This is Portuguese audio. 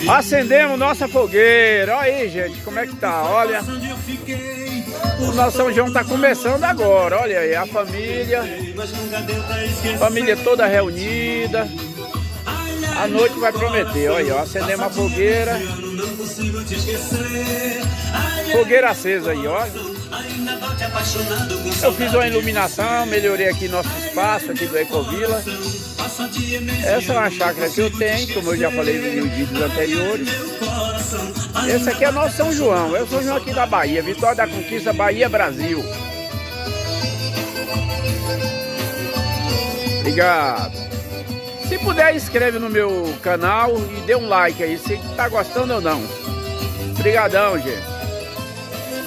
Acendemos nossa fogueira. Olha aí, gente, como é que tá, olha. O nosso São João tá começando agora, olha aí, a família toda reunida. A noite vai prometer, olha, ó, acendemos a fogueira. Fogueira acesa aí, ó. Eu fiz uma iluminação, melhorei aqui nosso espaço aqui do Ecovila. Essa é uma chácara que eu tenho, como eu já falei nos vídeos anteriores. Esse aqui é nosso São João. Eu sou João aqui da Bahia, Vitória da Conquista, Bahia, Brasil. Obrigado. Se puder, inscreve no meu canal e dê um like aí, se tá gostando ou não. Obrigadão, gente.